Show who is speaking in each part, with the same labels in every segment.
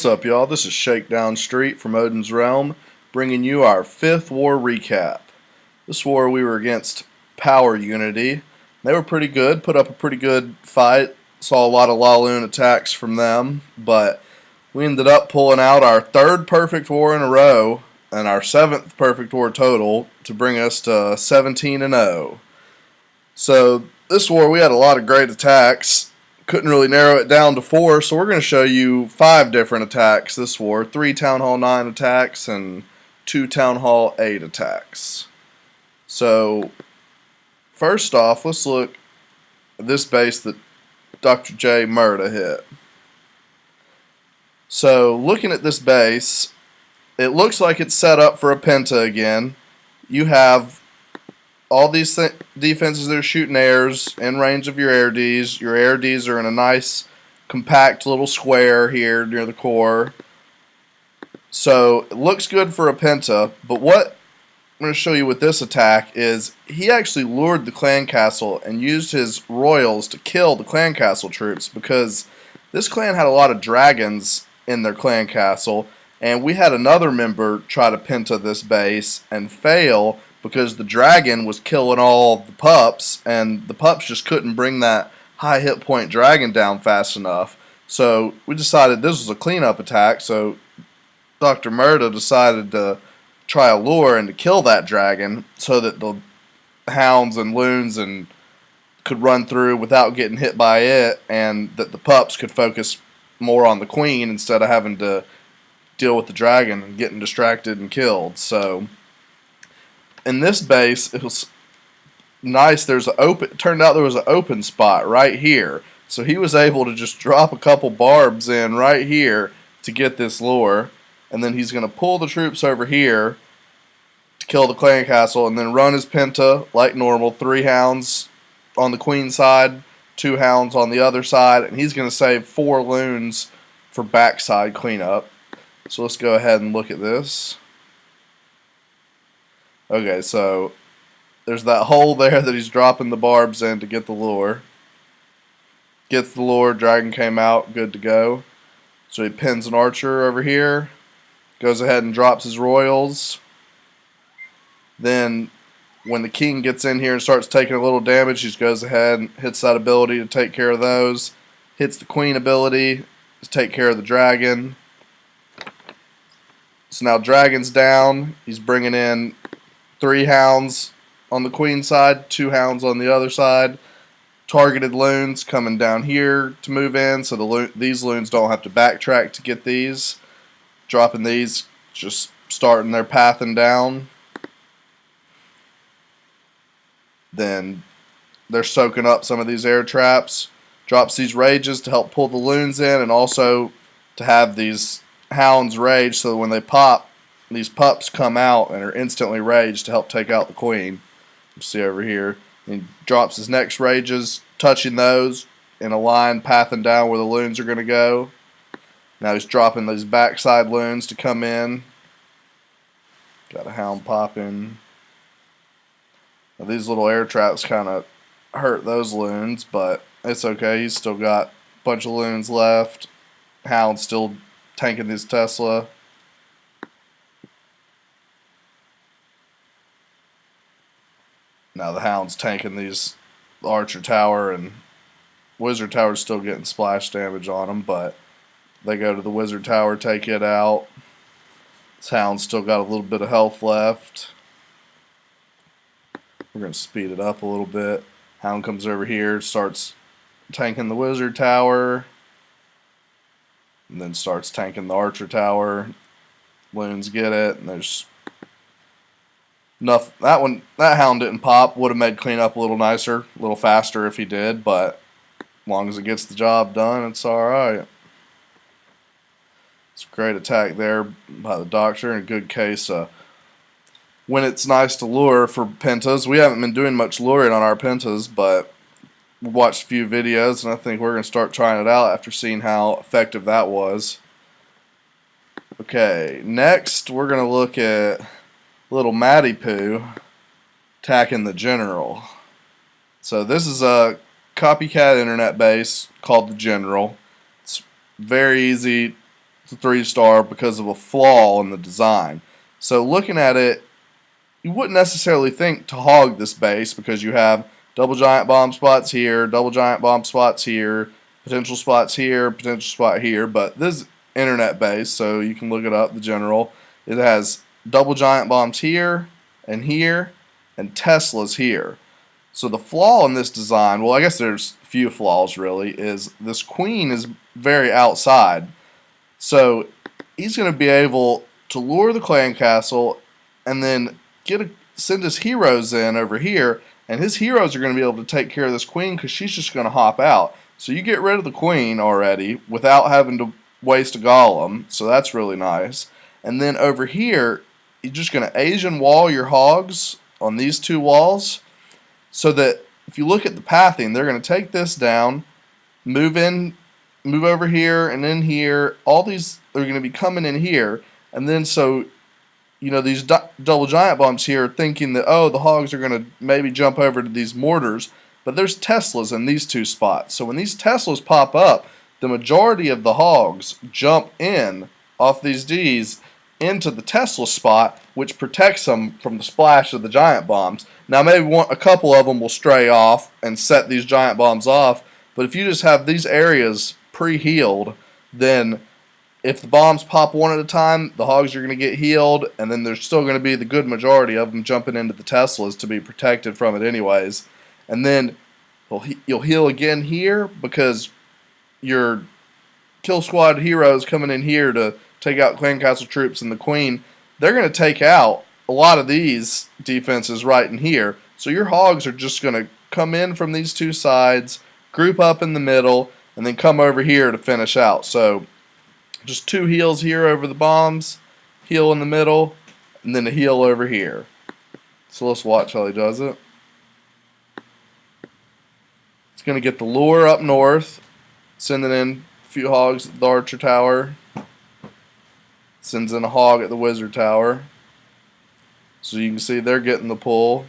Speaker 1: What's up, y'all? This is Shakedown Street from Odin's Realm, bringing you our 5th war recap. This war we were against Power Unity. They were pretty good, put up a pretty good fight, saw a lot of Laloon attacks from them, but we ended up pulling out our 3rd perfect war in a row and our 7th perfect war total to bring us to 17-0. So this war we had a lot of great attacks. Couldn't really narrow it down to 4, so we're going to show you 5 different attacks this war. 3 Town Hall 9 attacks and 2 Town Hall 8 attacks. So first off, let's look at this base that Dr. J. Murda hit. So looking at this base, it looks like it's set up for a penta again. You have all these defenses that are shooting airs in range of your air Ds. Your air Ds are in a nice compact little square here near the core. So it looks good for a penta, but what I'm going to show you with this attack is he actually lured the clan castle and used his royals to kill the clan castle troops, because this clan had a lot of dragons in their clan castle, and we had another member try to penta this base and fail because the dragon was killing all the pups, and the pups just couldn't bring that high hit point dragon down fast enough. So we decided this was a cleanup attack, so Dr. Murda decided to try a lure and to kill that dragon so that the hounds and loons could run through without getting hit by it, and that the pups could focus more on the queen instead of having to deal with the dragon and getting distracted and killed. So in this base, it was nice. It turned out there was an open spot right here, so he was able to just drop a couple barbs in right here to get this lure, and then he's going to pull the troops over here to kill the clan castle, and then run his penta like normal. 3 hounds on the queen side, 2 hounds on the other side, and he's going to save 4 loons for backside cleanup. So let's go ahead and look at this. Okay, so there's that hole there that he's dropping the barbs in to get the lure. Gets the lure, dragon came out, good to go. So he pins an archer over here, goes ahead and drops his royals. Then when the king gets in here and starts taking a little damage, he just goes ahead and hits that ability to take care of those. Hits the queen ability to take care of the dragon. So now dragon's down. He's bringing in 3 hounds on the queen side, 2 hounds on the other side. Targeted loons coming down here to move in, so these loons don't have to backtrack to get these. Dropping these, just starting their pathing down. Then they're soaking up some of these air traps. Drops these rages to help pull the loons in, and also to have these hounds rage so that when they pop, these pups come out and are instantly raged to help take out the queen. You see over here. He drops his next rages, touching those in a line, pathing down where the loons are going to go. Now he's dropping these backside loons to come in. Got a hound popping. Now these little air traps kind of hurt those loons, but it's okay. He's still got a bunch of loons left. Hound's still tanking this Tesla. Now the hound's tanking these archer tower, and wizard tower's still getting splash damage on them, but they go to the wizard tower, take it out. This hound's still got a little bit of health left. We're going to speed it up a little bit. Hound comes over here, starts tanking the wizard tower, and then starts tanking the archer tower. Loons get it, and there's enough. That hound didn't pop. Would have made cleanup a little nicer, a little faster if he did, but as long as it gets the job done, it's alright. It's a great attack there by the doctor, and a good case when it's nice to lure for pentas. We haven't been doing much luring on our pentas, but we watched a few videos, and I think we're going to start trying it out after seeing how effective that was. Okay, next we're going to look at little Matty Poo attacking the general. So this is a copycat internet base called the General. It's very easy It's a 3-star because of a flaw in the design. So looking at it, you wouldn't necessarily think to hog this base because you have double giant bomb spots here, double giant bomb spots here, potential spots here, potential spot here, but this is internet base, so you can look it up, the general. It has double giant bombs here, and Teslas here. So the flaw in this design, well, I guess there's a few flaws really, is this queen is very outside. So he's going to be able to lure the clan castle and then send his heroes in over here, and his heroes are going to be able to take care of this queen because she's just going to hop out. So you get rid of the queen already without having to waste a golem, so that's really nice. And then over here, you're just going to Asian wall your hogs on these 2 walls, so that if you look at the pathing, they're going to take this down, move over here and in here. All these are going to be coming in here, and then so these double giant bombs here thinking that, oh, the hogs are going to maybe jump over to these mortars, but there's Teslas in these 2 spots. So when these Teslas pop up, the majority of the hogs jump in off these Ds into the Tesla spot, which protects them from the splash of the giant bombs. Now maybe a couple of them will stray off and set these giant bombs off, but if you just have these areas pre-healed, then if the bombs pop one at a time, the hogs are going to get healed, and then there's still going to be the good majority of them jumping into the Teslas to be protected from it anyways. And then you'll heal again here because your kill squad heroes coming in here to take out clan castle troops and the queen, they're going to take out a lot of these defenses right in here. So your hogs are just going to come in from these 2 sides, group up in the middle, and then come over here to finish out. So just 2 heals here over the bombs, heal in the middle, and then a heal over here. So let's watch how he does it. It's going to get the lure up north, sending in a few hogs at the archer tower. Sends in a hog at the wizard tower. So you can see they're getting the pull,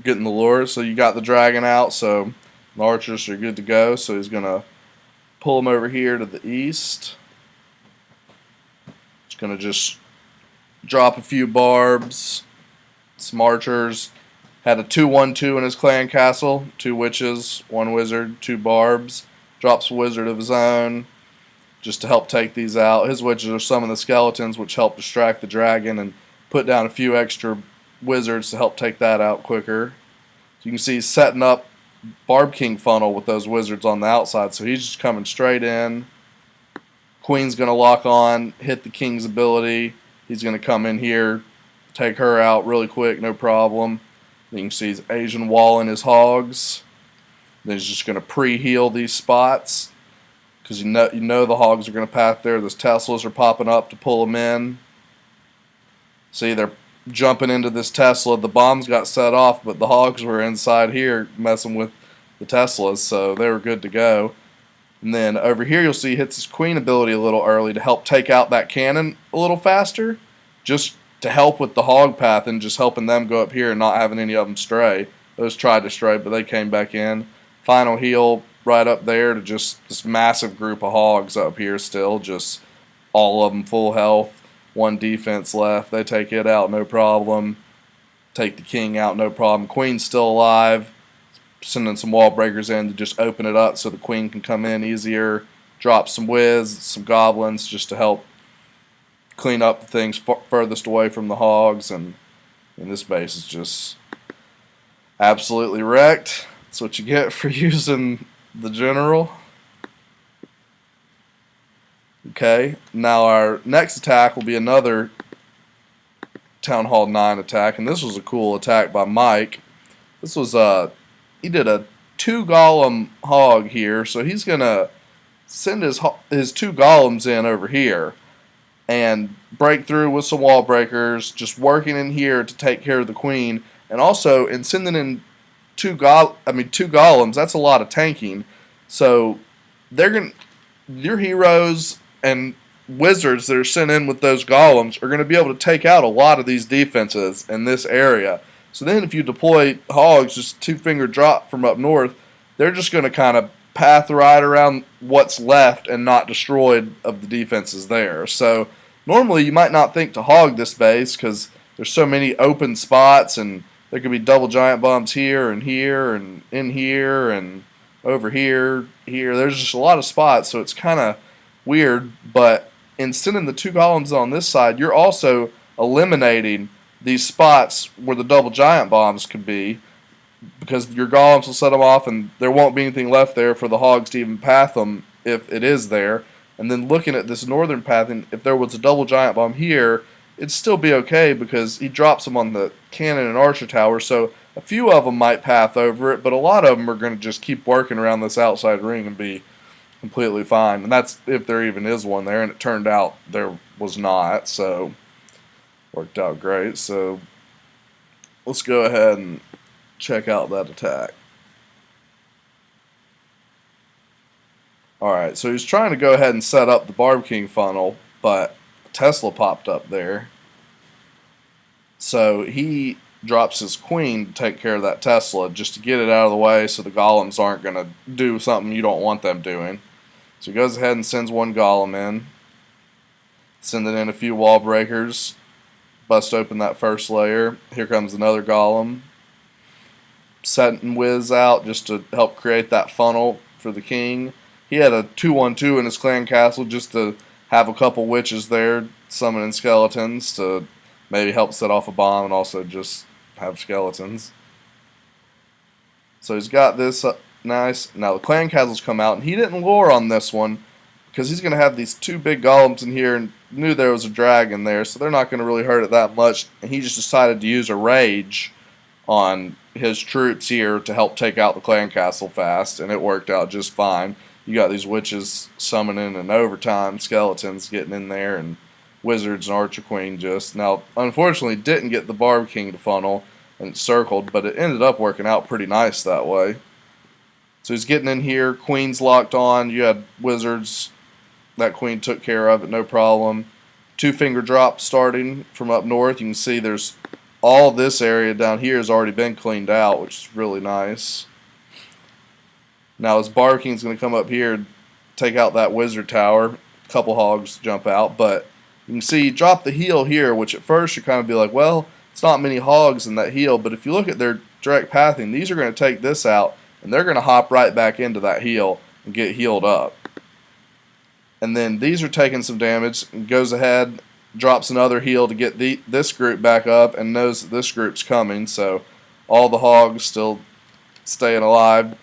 Speaker 1: getting the lure. So you got the dragon out, so the archers are good to go. So he's going to pull them over here to the east. It's going to just drop a few barbs, some archers. Had a 2-1-2 in his clan castle, 2 witches, 1 wizard, 2 barbs. Drops a wizard of his own just to help take these out. His witches are some of the skeletons, which help distract the dragon and put down a few extra wizards to help take that out quicker. So you can see he's setting up Barb King funnel with those wizards on the outside, so he's just coming straight in. Queen's going to lock on, hit the king's ability. He's going to come in here, take her out really quick, no problem. You can see he's Asian walling his hogs. Then he's just going to pre-heal these spots because you know the hogs are going to path there. Those Teslas are popping up to pull them in. See, they're jumping into this Tesla. The bombs got set off, but the hogs were inside here messing with the Teslas, so they were good to go. And then over here you'll see he hits his queen ability a little early to help take out that cannon a little faster, just to help with the hog path and just helping them go up here and not having any of them stray. Those tried to stray, but they came back in. Final heal right up there to just this massive group of hogs up here still, just all of them full health. 1 defense left. They take it out, no problem. Take the king out, no problem. Queen's still alive. Sending some wall breakers in to just open it up so the queen can come in easier. Drop some whiz, some goblins just to help clean up the things furthest away from the hogs. And this base is just absolutely wrecked. That's what you get for using the general. Okay, now our next attack will be another Town Hall 9 attack, and this was a cool attack by Mike. This was he did a 2 golem hog here, so he's gonna send his 2 golems in over here and break through with some wall breakers, just working in here to take care of the queen, and also in sending in 2 golems. That's a lot of tanking, so your heroes and wizards that are sent in with those golems are going to be able to take out a lot of these defenses in this area. So then if you deploy hogs, just 2-finger drop from up north, they're just going to kind of path right around what's left and not destroyed of the defenses there. So normally you might not think to hog this base because there's so many open spots, and there could be double giant bombs here and here and in here and over here, here. There's just a lot of spots, so it's kind of weird. But in sending the 2 golems on this side, you're also eliminating these spots where the double giant bombs could be, because your golems will set them off and there won't be anything left there for the hogs to even path them if it is there. And then looking at this northern pathing, if there was a double giant bomb here, it'd still be okay because he drops them on the cannon and archer tower, so a few of them might path over it, but a lot of them are going to just keep working around this outside ring and be completely fine. And that's if there even is one there, and it turned out there was not, so worked out great. So let's go ahead and check out that attack. Alright, so he's trying to go ahead and set up the Barb King funnel, but Tesla popped up there. So he drops his queen to take care of that Tesla just to get it out of the way so the golems aren't going to do something you don't want them doing. So he goes ahead and sends 1 golem in, sending in a few wall breakers, bust open that first layer. Here comes another golem, setting Wiz out just to help create that funnel for the king. He had a 2-1-2 in his clan castle just to have a couple witches there summoning skeletons to maybe help set off a bomb and also just have skeletons. So he's got this nice. Now the clan castles come out, and he didn't lure on this one because he's going to have these 2 big golems in here and knew there was a dragon there, so they're not going to really hurt it that much. And he just decided to use a rage on his troops here to help take out the clan castle fast, and it worked out just fine. You got these witches summoning and overtime skeletons getting in there, and wizards and archer queen just. Now, unfortunately, didn't get the Barb King to funnel, and it circled, but it ended up working out pretty nice that way. So he's getting in here, queen's locked on, you had wizards, that queen took care of it, no problem. 2-finger drop starting from up north. You can see there's all this area down here has already been cleaned out, which is really nice. Now his Barb King's going to come up here and take out that wizard tower. A couple hogs jump out, but you can see he dropped the heel here, which at first you kind of be like, well, it's not many hogs in that heel, but if you look at their direct pathing, these are going to take this out, and they're going to hop right back into that heel and get healed up. And then these are taking some damage, and goes ahead, drops another heel to get this group back up, and knows that this group's coming, so all the hogs still staying alive.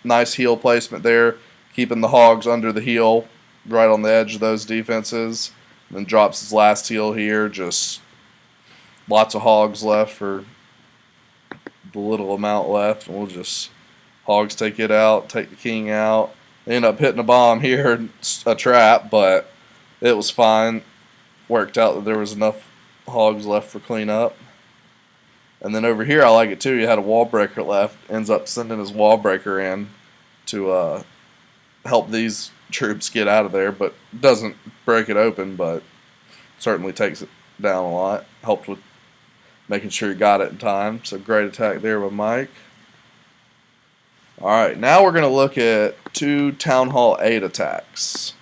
Speaker 1: Nice heel placement there, keeping the hogs under the heel, right on the edge of those defenses. And then drops his last heel here, just lots of hogs left for the little amount left, and we'll just hogs take it out, take the king out. They end up hitting a bomb here, a trap, but it was fine. Worked out that there was enough hogs left for cleanup. And then over here, I like it too. You had a wall breaker left. Ends up sending his wall breaker in to help these troops get out of there, but doesn't break it open, but certainly takes it down a lot. Helped with making sure he got it in time. So great attack there with Mike. Alright, now we're going to look at 2 Town Hall 8 attacks.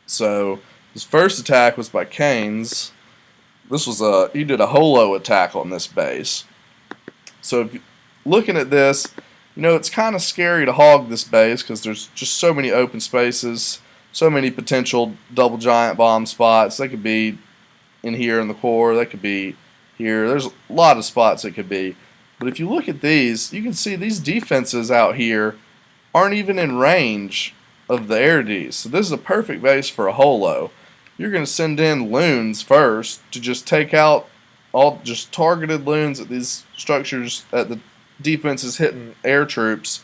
Speaker 1: So his first attack was by Canes. This was he did a HoLo attack on this base. So if looking at this, you know, it's kind of scary to hog this base because there's just so many open spaces, so many potential double giant bomb spots. They could be in here in the core, they could be here. There's a lot of spots it could be. But if you look at these, you can see these defenses out here aren't even in range of the air Ds. So this is a perfect base for a HoLo. You're going to send in loons first to just take out all just targeted loons at these structures at the defenses hitting air troops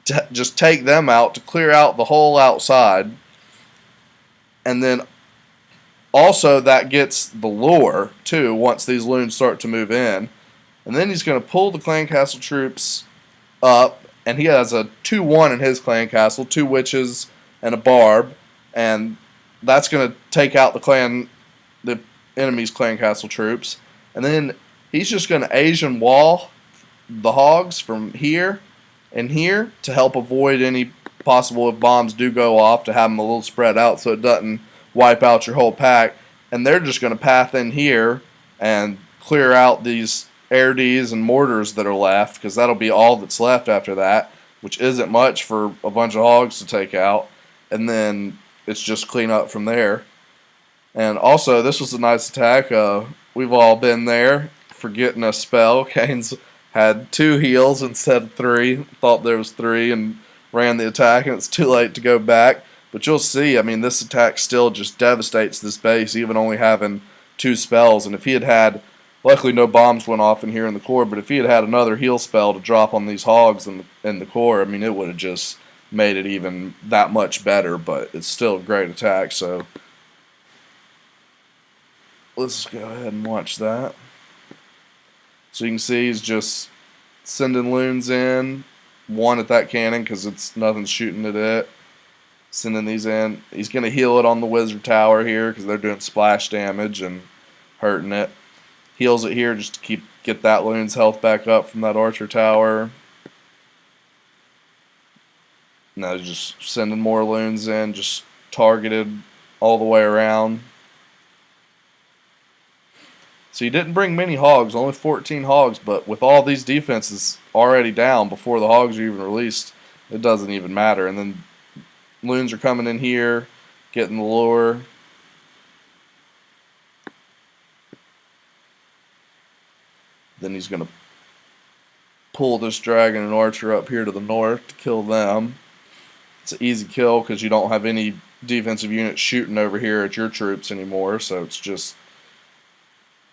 Speaker 1: to just take them out to clear out the whole outside. And then also that gets the lure too once these loons start to move in. And then he's going to pull the clan castle troops up, and he has a 2-1 in his clan castle, 2 witches and a barb, and that's going to take out the enemy's clan castle troops. And then he's just going to Asian wall the hogs from here in here to help avoid any possible, if bombs do go off, to have them a little spread out so it doesn't wipe out your whole pack. And they're just going to path in here and clear out these air Ds and mortars that are left, because that'll be all that's left after that, which isn't much for a bunch of hogs to take out. And then it's just clean up from there. And also, this was a nice attack. We've all been there, forgetting a spell. Kane's had 2 heals instead of 3. Thought there was 3 and ran the attack, and it's too late to go back. But you'll see, I mean, this attack still just devastates this base, even only having 2 spells. And if he had, luckily no bombs went off in here in the core, but if he had another heal spell to drop on these hogs in the core, I mean, it would have just made it even that much better. But it's still a great attack, so let's go ahead and watch that. So you can see he's just sending loons in, 1 at that cannon because it's nothing's shooting at it. Sending these in. He's going to heal it on the wizard tower here because they're doing splash damage and hurting it. Heals it here just to get that loon's health back up from that archer tower. Now he's just sending more loons in, just targeted all the way around. So he didn't bring many hogs, only 14 hogs, but with all these defenses already down before the hogs are even released, it doesn't even matter. And then loons are coming in here, getting the lure. Then he's going to pull this dragon and archer up here to the north to kill them. It's an easy kill because you don't have any defensive units shooting over here at your troops anymore, so it's just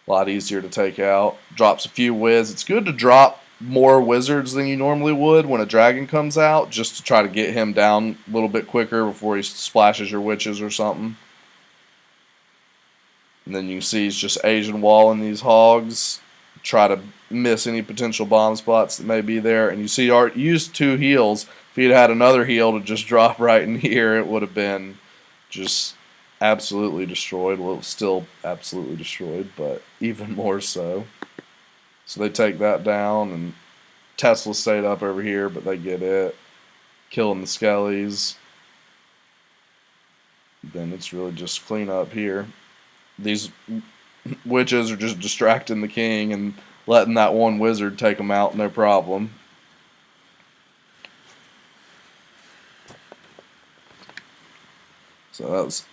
Speaker 1: a lot easier to take out. Drops a few whiz. It's good to drop more wizards than you normally would when a dragon comes out, just to try to get him down a little bit quicker before he splashes your witches or something. And then you can see he's just Asian walling these hogs, try to miss any potential bomb spots that may be there. And you see Art used 2 heals. If he'd had another heal to just drop right in here, it would have been just absolutely destroyed. Well, it was still absolutely destroyed, but even more so. So they take that down, and Tesla stayed up over here, but they get it. Killing the skellies. Then it's really just clean up here. These witches are just distracting the king and letting that one wizard take them out, no problem. So that was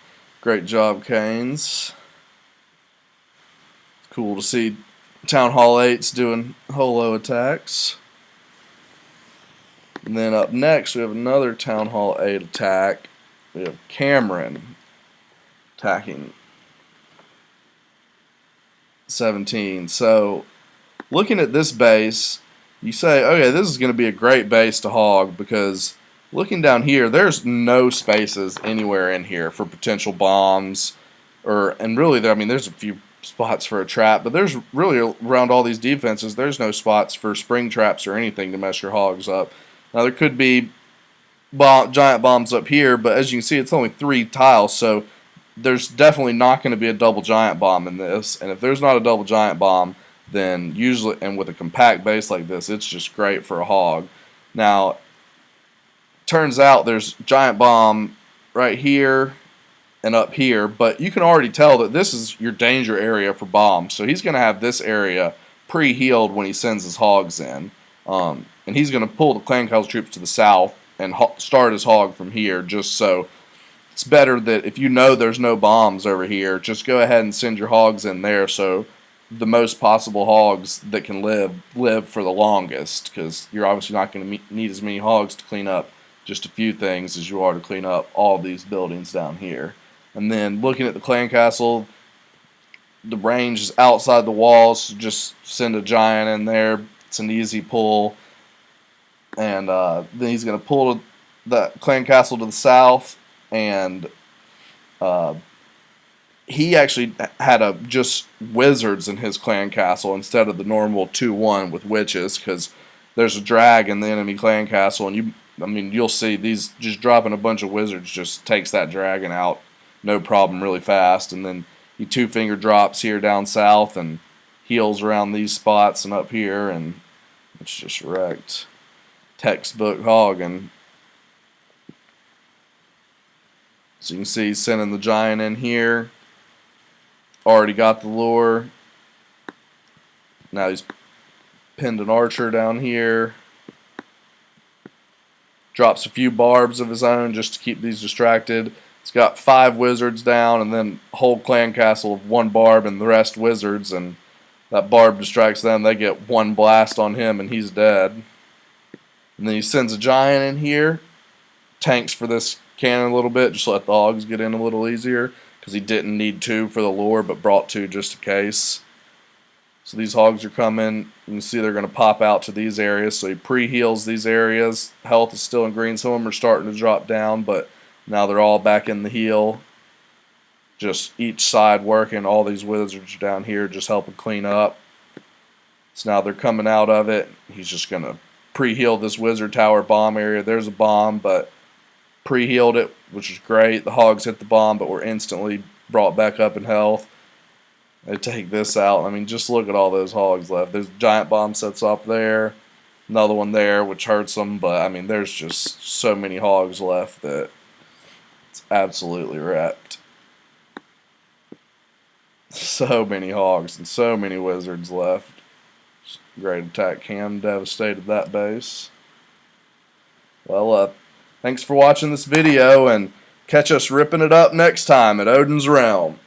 Speaker 1: great job, Canes. Cool to see Town Hall 8s doing HoLo attacks. And then up next we have another Town Hall 8 attack. We have Cameron attacking 17. So looking at this base, you say, okay, this is going to be a great base to hog, because looking down here, there's no spaces anywhere in here for potential bombs, and really, I mean, there's a few spots for a trap, but there's really, around all these defenses, there's no spots for spring traps or anything to mess your hogs up. Now there could be giant bombs up here, but as you can see, it's only 3 tiles, so there's definitely not going to be a double giant bomb in this. And if there's not a double giant bomb, then usually, and with a compact base like this, it's just great for a hog. Now, turns out there's giant bomb right here and up here, but you can already tell that this is your danger area for bombs. So he's going to have this area pre-healed when he sends his hogs in. And he's going to pull the clan castle troops to the south and start his hog from here, just so it's better that if you know there's no bombs over here, just go ahead and send your hogs in there, so the most possible hogs that can live for the longest, because you're obviously not going to need as many hogs to clean up just a few things as you are to clean up all these buildings down here. And then looking at the clan castle, the range is outside the walls, so just send a giant in there. It's an easy pull. And then he's going to pull the clan castle to the south, and he actually had just wizards in his clan castle instead of the normal 2-1 with witches, because there's a drag in the enemy clan castle, and you'll see these just dropping a bunch of wizards just takes that dragon out no problem really fast. And then he 2-finger drops here down south and heals around these spots and up here, and it's just wrecked. textbook hogging. So you can see he's sending the giant in here. Already got the lure. Now he's pinned an archer down here. Drops a few barbs of his own just to keep these distracted. He's got 5 wizards down and then a whole clan castle of 1 barb and the rest wizards, and that barb distracts them. They get 1 blast on him and he's dead. And then he sends a giant in here. Tanks for this cannon a little bit, just let the hogs get in a little easier, because he didn't need 2 for the lure but brought 2 just in case. So these hogs are coming. You can see they're going to pop out to these areas, so he pre-heals these areas. Health is still in green. Some of them are starting to drop down, but now they're all back in the heal. Just each side working. All these wizards are down here just helping clean up. So now they're coming out of it. He's just going to pre-heal this wizard tower bomb area. There's a bomb, but pre-healed it, which is great. The hogs hit the bomb, but were instantly brought back up in health. They take this out. I mean, just look at all those hogs left. There's giant bomb sets off there. Another one there, which hurts them. But, I mean, there's just so many hogs left that it's absolutely wrecked. So many hogs and so many wizards left. Great attack cam devastated that base. Well, thanks for watching this video, and catch us ripping it up next time at Odin's Realm.